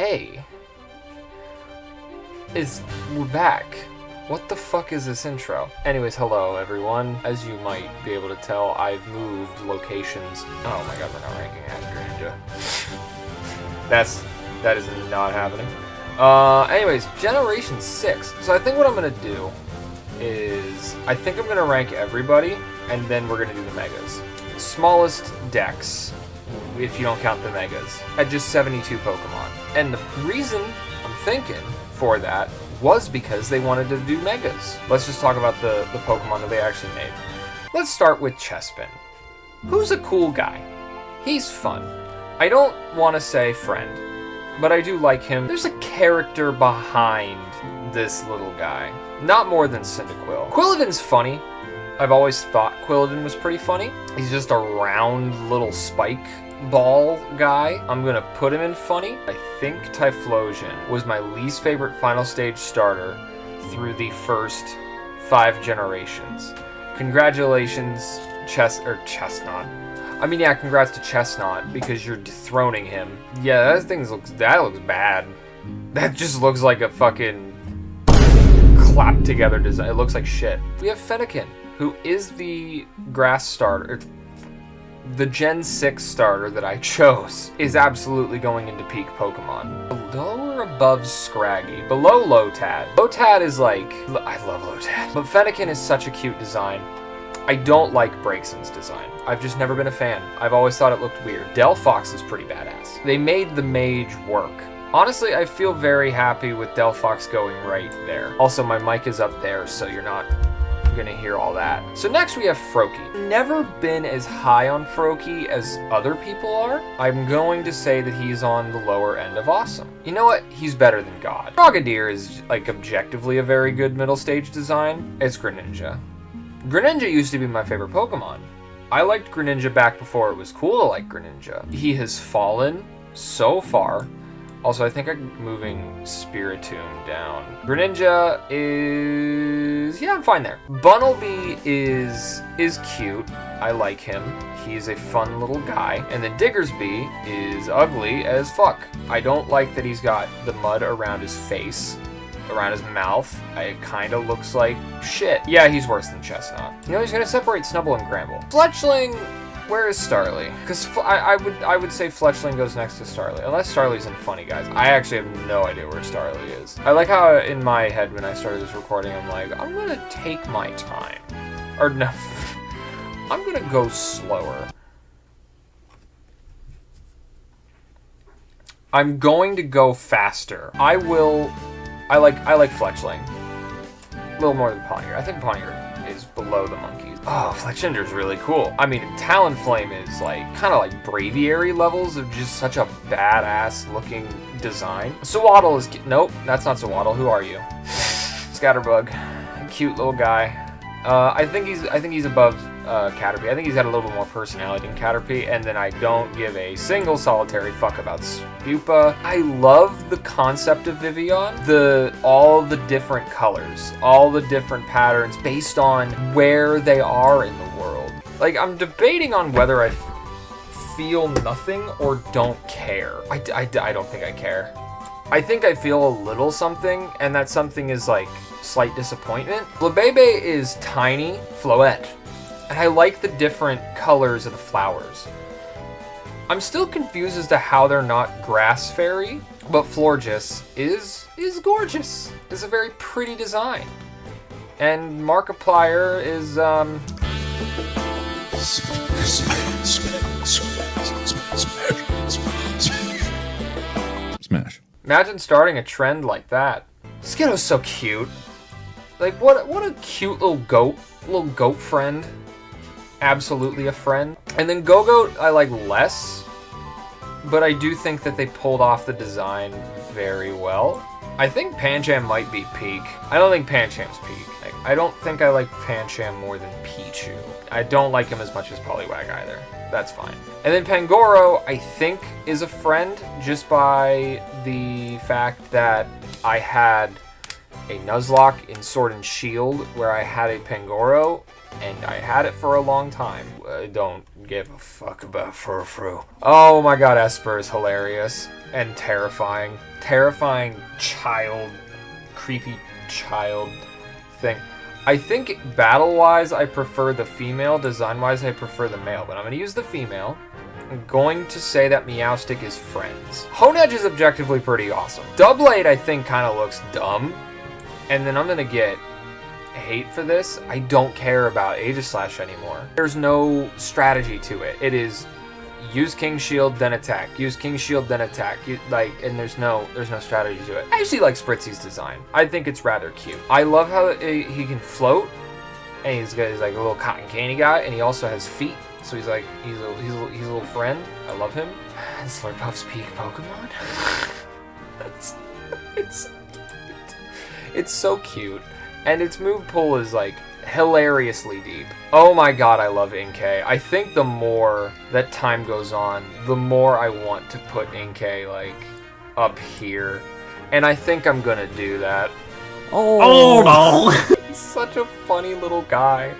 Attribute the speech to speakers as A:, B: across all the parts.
A: Hey. We're back. What the fuck is this intro? Anyways, hello everyone. As you might be able to tell, I've moved locations. Oh my god, we're not ranking as Greninja. That is not happening. Anyways, Generation 6. So I think what I'm gonna do is, I think I'm gonna rank everybody, and then we're gonna do the Megas. Smallest decks, if you don't count the Megas, at just 72 Pokemon. And the reason I'm thinking for that was because they wanted to do Megas. Let's just talk about the Pokemon that they actually made. Let's start with Chespin. Who's a cool guy? He's fun. I don't want to say friend, but I do like him. There's a character behind this little guy. Not more than Cyndaquil. Quilladin's funny. I've always thought Quilladin was pretty funny. He's just a round little spike ball guy. I'm gonna put him in funny. I think Typhlosion was my least favorite final stage starter through the first 5 generations. Congratulations, Chestnut. I mean, yeah, congrats to Chestnut because you're dethroning him. Yeah, that looks bad. That just looks like a fucking clapped together design. It looks like shit. We have Fennekin, who is the grass starter. The Gen 6 starter that I chose is absolutely going into peak Pokemon. Below or above Scraggy? Below Lotad. Lotad is like... I love Lotad. But Fennekin is such a cute design. I don't like Braixen's design. I've just never been a fan. I've always thought it looked weird. Delphox is pretty badass. They made the mage work. Honestly, I feel very happy with Delphox going right there. Also, my mic is up there, so you're not gonna hear all that. So next we have Froakie. Never been as high on Froakie as other people are. I'm going to say that he's on the lower end of awesome. You know what? He's better than God. Frogadier is like objectively a very good middle stage design. It's Greninja. Greninja used to be my favorite Pokemon. I liked Greninja back before it was cool to like Greninja. He has fallen so far. Also, I think I'm moving Spiritomb down. Greninja is... yeah, I'm fine there. Bunnelby is cute. I like him. He's a fun little guy. And then Diggersby is ugly as fuck. I don't like that he's got the mud around his face, around his mouth. It kind of looks like shit. Yeah, he's worse than Chestnut. You know, he's going to separate Snubbull and Gramble. Fletchling... where is Starly? Because I would say Fletchling goes next to Starly. Unless Starly's in Funny Guys. I actually have no idea where Starly is. I like how in my head when I started this recording, I'm like, I'm going to take my time. Or no, I'm going to go slower. I'm going to go faster. I like Fletchling. A little more than Pontier. I think Pontier is below the monkeys. Oh, Fletchender's really cool. I mean, Talonflame is like kind of like Braviary levels of just such a badass looking design. Sewaddle is nope, that's not Sewaddle. Who are you? Scatterbug, cute little guy. I think he's above Caterpie. I think he's got a little bit more personality than Caterpie, and then I don't give a single solitary fuck about Spupa. I love the concept of Vivian. All the different colors, all the different patterns based on where they are in the world. Like, I'm debating on whether I feel nothing or don't care. I don't think I care. I think I feel a little something, and that something is like slight disappointment. Flabebe is tiny, Floette, and I like the different colors of the flowers. I'm still confused as to how they're not Grass Fairy, but Florges is gorgeous. It's a very pretty design. And Markiplier is,
B: Smash.
A: Imagine starting a trend like that. Skiddo's so cute. Like, what a cute little goat friend. Absolutely a friend. And then Go-Goat I like less, but I do think that they pulled off the design very well. I think Pancham might be peak. I don't think Pancham's peak. I don't think I like Pancham more than Pichu. I don't like him as much as Poliwag either. That's fine. And then Pangoro, I think, is a friend just by the fact that I had a Nuzlocke in Sword and Shield where I had a Pangoro, and I had it for a long time. I don't give a fuck about Furfru. Oh my god, Esper is hilarious and terrifying. Terrifying child, creepy child thing. I think battle-wise I prefer the female, design-wise I prefer the male, but I'm going to use the female. I'm going to say that Meowstic is friends. Honedge is objectively pretty awesome. Doublade I think kind of looks dumb, and then I'm going to get hate for this. I don't care about Aegislash anymore. There's no strategy to it. It is use King Shield then attack. Use King Shield then attack. And there's no strategy to it. I actually like Spritzy's design. I think it's rather cute. I love how he can float, and he's like a little cotton candy guy, and he also has feet. So he's a little friend. I love him. Slurpuff's peak Pokemon. It's so cute. And its move pool is like hilariously deep. Oh my god, I love Inkay. I think the more that time goes on, the more I want to put Inkay like up here. And I think I'm gonna do that. Oh no! He's such a funny little guy.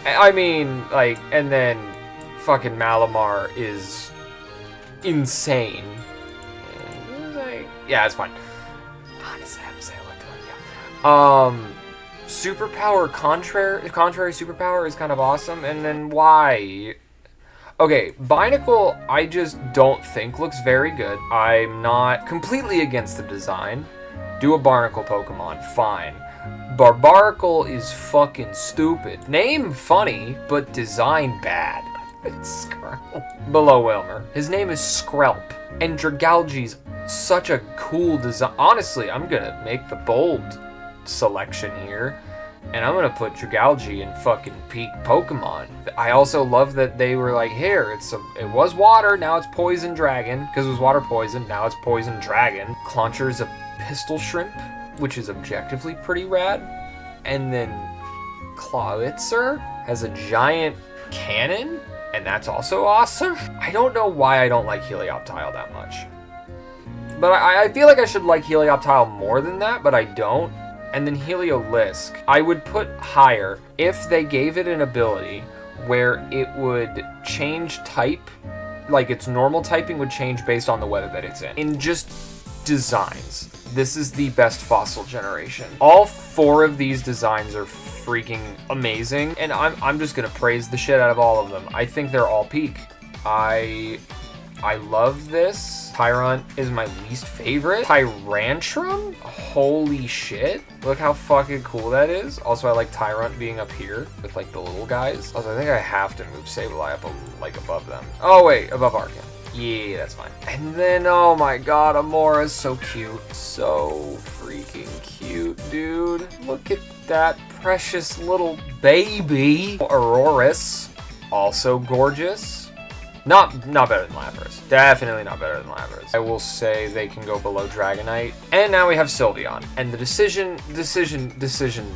A: I mean, like, and then fucking Malamar is insane. Yeah, it's fine. Honestly, I have to say I like that. Yeah. Superpower contrary superpower is kind of awesome, and then why? Okay, Binacle I just don't think looks very good. I'm not completely against the design. Do a Barnacle Pokemon, fine. Barbaracle is fucking stupid. Name funny, but design bad. It's Skrelp. Below Wilmer. His name is Skrelp, and Dragalge's such a cool design. Honestly, I'm gonna make the bold selection here, and I'm gonna put Dragalge in fucking peak Pokemon. I also love that they were like, here, it was water, now it's poison dragon, because it was water poison, now it's poison dragon. Clauncher's a pistol shrimp, which is objectively pretty rad, and then Clawitzer has a giant cannon, and that's also awesome. I don't know why I don't like Helioptile that much, but I feel like I should like Helioptile more than that, but I don't. And then Heliolisk, I would put higher if they gave it an ability where it would change type, like its normal typing would change based on the weather that it's in. In just designs, this is the best fossil generation. All 4 of these designs are freaking amazing, and I'm just gonna praise the shit out of all of them. I think they're all peak. I love this. Tyrant is my least favorite. Tyrantrum? Holy shit. Look how fucking cool that is. Also, I like Tyrant being up here with like the little guys. Also, I think I have to move Sableye up like above them. Oh wait, above Arcan. Yeah, that's fine. And then, oh my god, Amora's so cute. So freaking cute, dude. Look at that precious little baby. Aurorus, also gorgeous. Not better than Lapras. Definitely not better than Lapras. I will say they can go below Dragonite. And now we have Sylveon. And the decision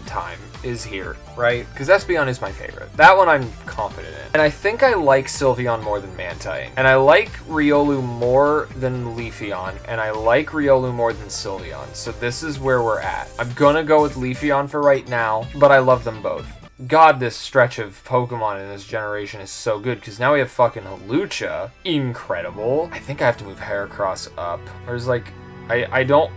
A: time is here, right? Because Espeon is my favorite. That one I'm confident in. And I think I like Sylveon more than Mantine. And I like Riolu more than Leafeon. And I like Riolu more than Sylveon. So this is where we're at. I'm gonna go with Leafeon for right now, but I love them both. God, this stretch of Pokemon in this generation is so good, because now we have fucking Hawlucha. Incredible. I think I have to move Heracross up. There's like, I don't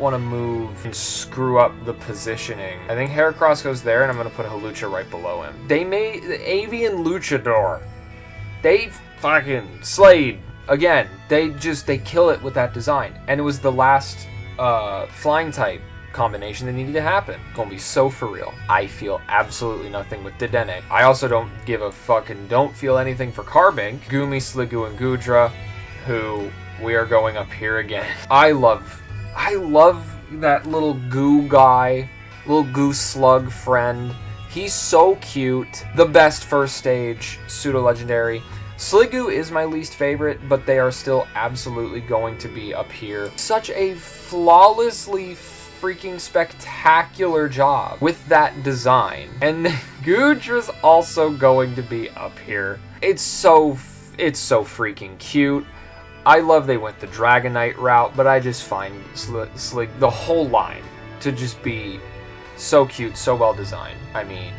A: want to move and screw up the positioning. I think Heracross goes there, and I'm going to put Hawlucha right below him. They made the Avian Luchador. They fucking slayed. Again, they kill it with that design. And it was the last flying type combination that needed to happen. Gonna be so for real. I feel absolutely nothing with Dedenne. I also don't feel anything for Carbink, Goomy, Sliggoo, and Goodra, who we are going up here again. I love that little goo guy, little goo slug friend. He's so cute. The best first stage pseudo-legendary. Sliggoo is my least favorite, but they are still absolutely going to be up here. Such a flawlessly freaking spectacular job with that design. And Goodra's also going to be up here. It's so freaking cute. I love they went the Dragonite route, but I just find the whole line to just be so cute, so well designed. I mean,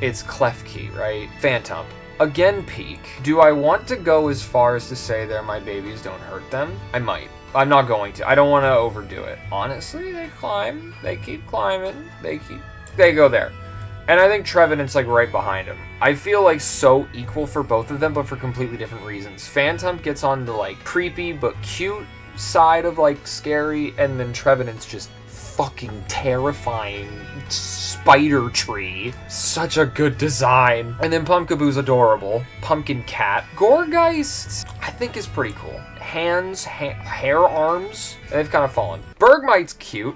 A: it's Klefki, right? Phantom. Again, peak. Do I want to go as far as to say they're my babies, don't hurt them? I might. I'm not going to. I don't want to overdo it. Honestly, they climb. They keep climbing. They go there. And I think Trevenant's like right behind him. I feel like so equal for both of them, but for completely different reasons. Phantom gets on the like creepy but cute side of like scary, and then Trevenant's just fucking terrifying spider tree. Such a good design. And then Pumpkaboo's adorable. Pumpkin Cat. Goregeist, I think, is pretty cool. Hands, hair arms, they've kind of fallen. Bergmite's cute.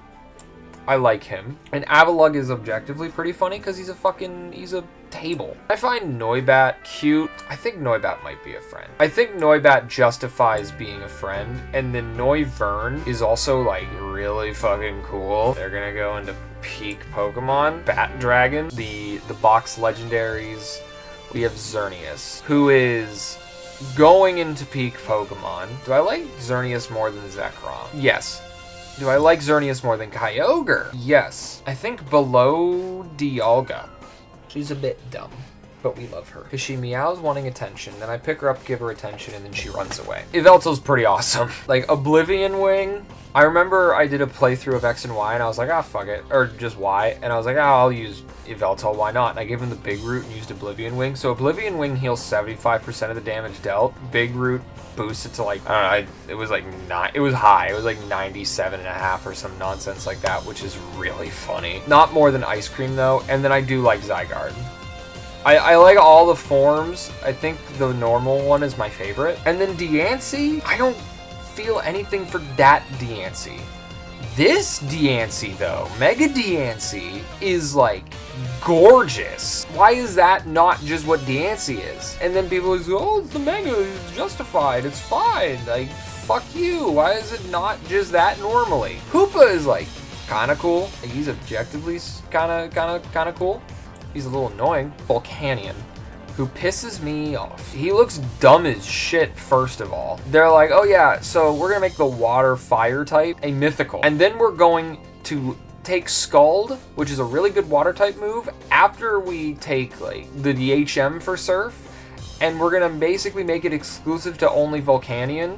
A: I like him. And Avalugg is objectively pretty funny because he's a table. I find Noibat cute. I think Noibat might be a friend. I think Noibat justifies being a friend. And then Noivern is also like really fucking cool. They're gonna go into peak Pokemon. Bat Dragon, the box legendaries. We have Xerneas, who is going into peak Pokemon. Do I like Xerneas more than Zekrom? Yes. Do I like Xerneas more than Kyogre? Yes. I think below Dialga. She's a bit dumb, but we love her. Because she meows wanting attention, then I pick her up, give her attention, and then she runs away. Yveltal's pretty awesome. Like, Oblivion Wing. I remember I did a playthrough of X and Y, and I was like, ah, fuck it. Or just Y. And I was like, ah, I'll use Yveltal, why not? And I gave him the Big Root and used Oblivion Wing. So Oblivion Wing heals 75% of the damage dealt. Big Root boosts it to like, I don't know, it was like it was high. It was like 97.5 or some nonsense like that, which is really funny. Not more than Ice Cream though. And then I do like Zygarde. I like all the forms. I think the normal one is my favorite. And then Diancie, I don't feel anything for that Diancie. This Diancie though, Mega Diancie, is like gorgeous. Why is that not just what Diancie is? And then people are like, oh, it's the Mega, it's justified, it's fine. Like, fuck you. Why is it not just that normally? Hoopa is like kind of cool. Like, he's objectively kind of cool. He's a little annoying. Volcanion, who pisses me off. He looks dumb as shit, first of all. They're like, oh yeah, so we're gonna make the water fire type a mythical. And then we're going to take Scald, which is a really good water type move, after we take like the DHM for Surf, and we're gonna basically make it exclusive to only Volcanion.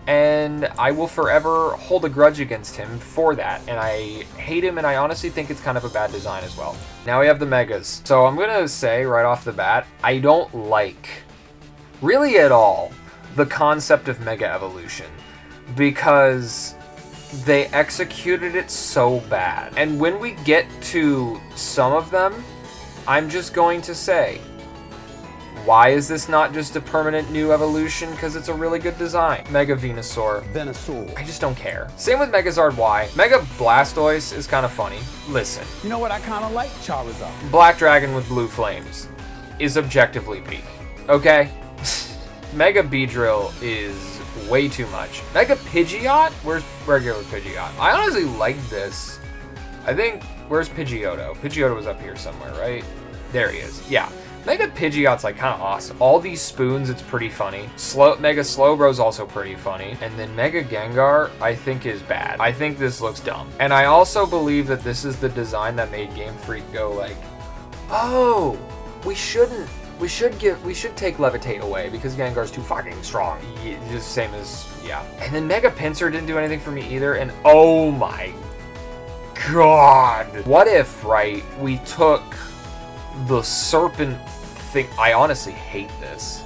A: And I will forever hold a grudge against him for that. And I hate him, and I honestly think it's kind of a bad design as well. Now we have the Megas. So I'm going to say right off the bat, I don't like, really at all, the concept of Mega Evolution. Because they executed it so bad. And when we get to some of them, I'm just going to say, why is this not just a permanent new evolution? Because it's a really good design. Mega Venusaur. I just don't care. Same with Megazard Y. Mega Blastoise is kind of funny. Listen.
B: You know what? I kind of like Charizard.
A: Black Dragon with blue flames is objectively peak. Okay? Mega Beedrill is way too much. Mega Pidgeot? Where's regular Pidgeot? I honestly like this. I think, where's Pidgeotto? Pidgeotto was up here somewhere, right? There he is. Yeah. Mega Pidgeot's like kind of awesome. All these spoons, it's pretty funny. Mega Slowbro's also pretty funny. And then Mega Gengar, I think, is bad. I think this looks dumb. And I also believe that this is the design that made Game Freak go like, oh, we should take Levitate away because Gengar's too fucking strong. Just same as, yeah. And then Mega Pinsir didn't do anything for me either. And oh my god. What if, right, we took the serpent thing? I honestly hate this,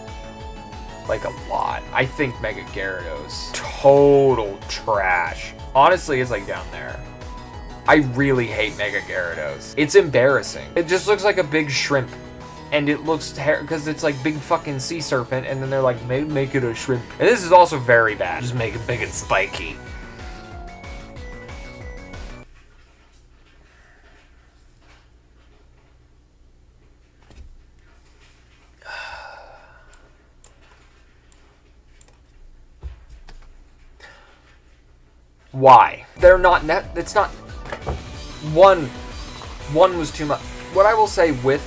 A: like, a lot. I think Mega Gyarados, total trash. Honestly, it's like down there. I really hate Mega Gyarados. It's embarrassing. It just looks like a big shrimp, and it looks because it's like big fucking sea serpent, and then they're like, make it a shrimp. And this is also very bad. Just make it big and spiky. Why? They're not it's not, one was too much. What I will say with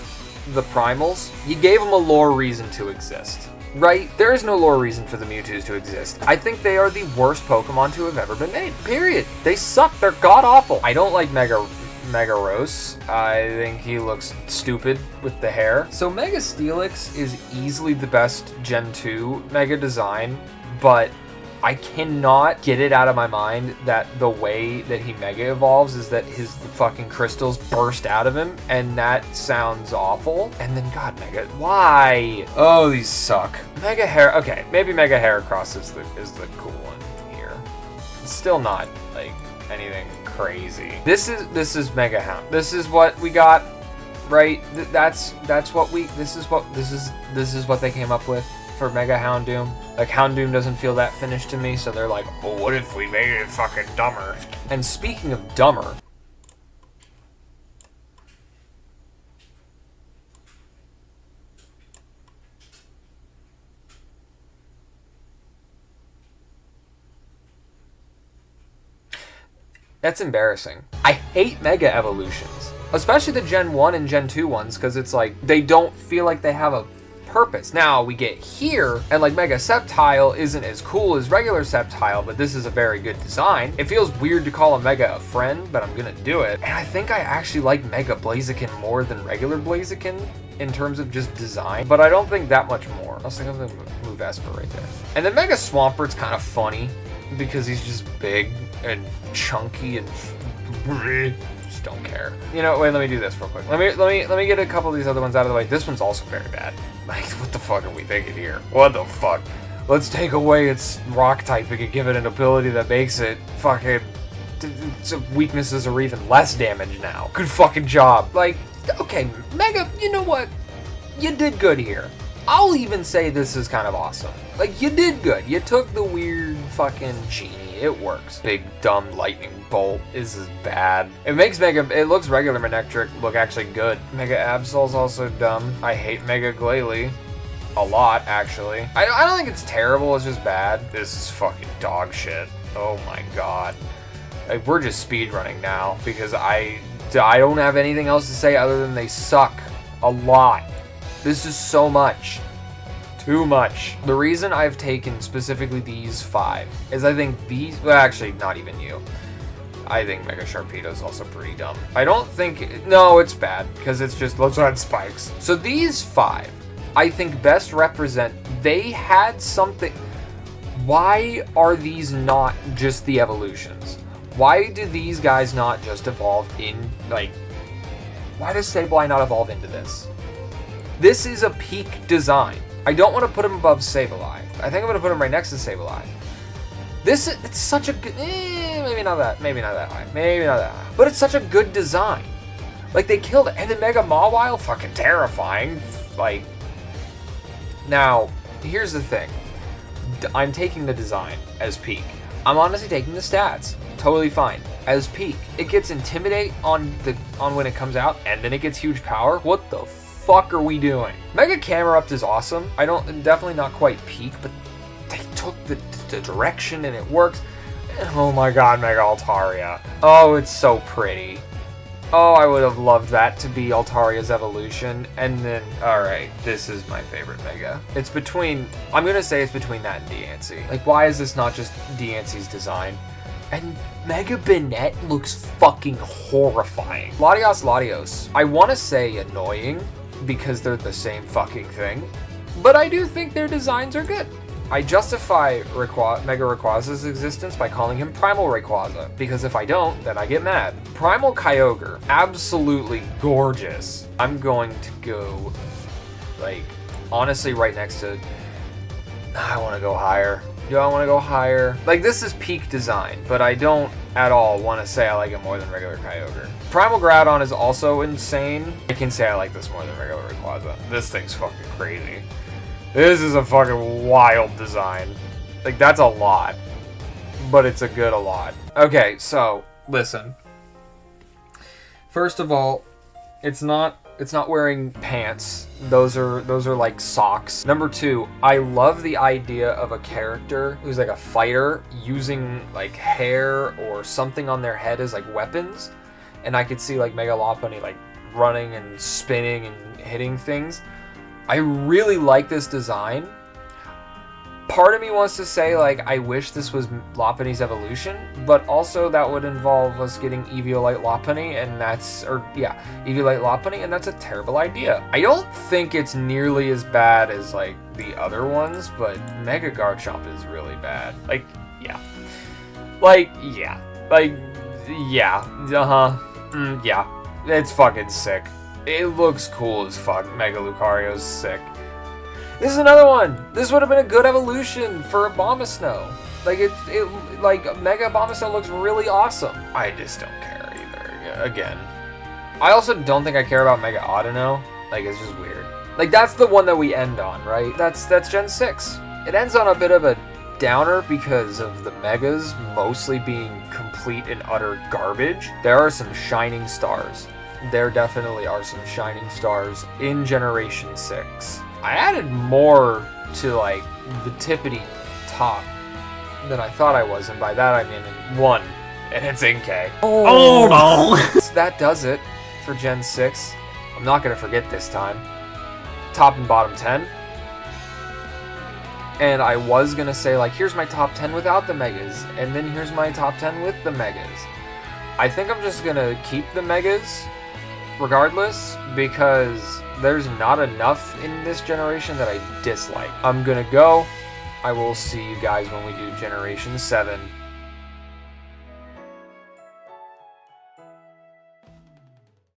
A: the primals, you gave them a lore reason to exist. right? There is no lore reason for the Mewtwo's to exist. I think they are the worst Pokemon to have ever been made. Period. They suck. They're god-awful. I don't like Mega Rose. I think he looks stupid with the hair. So Mega Steelix is easily the best Gen 2 Mega design, but I cannot get it out of my mind that the way that he Mega evolves is that his fucking crystals burst out of him, and that sounds awful. And then, God, Mega, why? Oh, these suck. Mega Hair, okay, maybe Mega Heracross is the cool one here. It's still not, like, anything crazy. This is Mega Hound. This is what we got, right? This is what they came up with for Mega Houndoom. Like, Houndoom doesn't feel that finished to me, so they're like, oh, what if we made it fucking dumber? And speaking of dumber, that's embarrassing. I hate Mega Evolutions, especially the Gen 1 and Gen 2 ones, because it's like, they don't feel like they have a purpose. Now we get here, and like Mega Sceptile isn't as cool as regular Sceptile, but this is a very good design. It feels weird to call a Mega a friend, but I'm gonna do it. And I think I actually like Mega Blaziken more than regular Blaziken in terms of just design, but I don't think that much more. I was thinking I'm gonna move Esper right there. And then Mega Swampert's kind of funny because he's just big and chunky and just don't care. You know, wait, let me do this real quick. Let me get a couple of these other ones out of the way. This one's also very bad. Like, what the fuck are we thinking here? What the fuck? Let's take away its rock typing and give it an ability that makes it fucking its weaknesses are even less damage now. Good fucking job. Like, okay, Mega, you know what? You did good here. I'll even say this is kind of awesome. Like, you did good. You took the weird fucking genie. It works. Big, dumb lightning bolt is bad. It makes it looks regular Manectric look actually good. Mega Absol's also dumb. I hate Mega Glalie. A lot, actually. I don't think it's terrible, it's just bad. This is fucking dog shit. Oh my god. Like, we're just speedrunning now, because I don't have anything else to say other than they suck. A lot. This is so much. Too much. The reason I've taken specifically these 5 is I think these, well, actually, not even you. I think Mega Sharpedo is also pretty dumb. I don't think, no, it's bad, because it's just, let's add spikes. So these 5, I think best represent, they had something. Why are these not just the evolutions? Why do these guys not just evolve in, like, why does Sableye not evolve into this? This is a peak design. I don't want to put him above Sableye. I think I'm going to put him right next to Sableye. It's such a good, maybe not that high. But it's such a good design. Like, they killed it. And then Mega Mawile, fucking terrifying. Like, now, here's the thing. I'm taking the design as peak. I'm honestly taking the stats. Totally fine. As peak, it gets Intimidate on when it comes out, and then it gets huge power. What the fuck are we doing? Mega Camerupt is awesome. Definitely not quite peak, but they took the direction and it works. Oh my god, Mega Altaria. Oh, it's so pretty. Oh, I would have loved that to be Altaria's evolution. And then, alright, this is my favorite Mega. It's between, I'm gonna say it's between that and Diancie. Like, why is this not just Diancie's design? And Mega Banette looks fucking horrifying. Latios. I want to say annoying, because they're the same fucking thing, but I do think their designs are good. I justify Mega Rayquaza's existence by calling him Primal Rayquaza, because if I don't, then I get mad. Primal Kyogre, absolutely gorgeous. I'm going to go, like, honestly right next to, I want to go higher. Do I want to go higher? Like, this is peak design, but I don't at all want to say I like it more than regular Kyogre. Primal Groudon is also insane. I can say I like this more than regular Rayquaza. This thing's fucking crazy. This is a fucking wild design. Like, that's a lot, but it's a good a lot. Okay, so, listen. First of all, it's not wearing pants. Those are like socks. Number 2, I love the idea of a character who's like a fighter using like hair or something on their head as like weapons. And I could see like Mega Lopunny like running and spinning and hitting things. I really like this design. Part of me wants to say, like, I wish this was Lopunny's evolution, but also that would involve us getting Eviolite Lopunny, and Eviolite Lopunny, and that's a terrible idea. I don't think it's nearly as bad as, like, the other ones, but Mega Garchomp is really bad. Like, yeah. It's fucking sick. It looks cool as fuck. Mega Lucario's sick. This is another one. This would have been a good evolution for Abomasnow. Like like Mega Abomasnow looks really awesome. I just don't care either. Again, I also don't think I care about Mega Audino. Like, it's just weird. Like, that's the one that we end on, right? That's Gen 6. It ends on a bit of a downer because of the Megas mostly being complete and utter garbage. There are some shining stars. There definitely are some shining stars in Generation 6. I added more to, like, the tippity top than I thought I was, and by that I mean 1, and it's Inkay.
C: Oh no!
A: So that does it for Gen 6. I'm not going to forget this time. Top and bottom 10. And I was going to say, like, here's my top 10 without the Megas, and then here's my top 10 with the Megas. I think I'm just going to keep the Megas regardless, because there's not enough in this generation that I dislike. I'm gonna go. I will see you guys when we do Generation 7.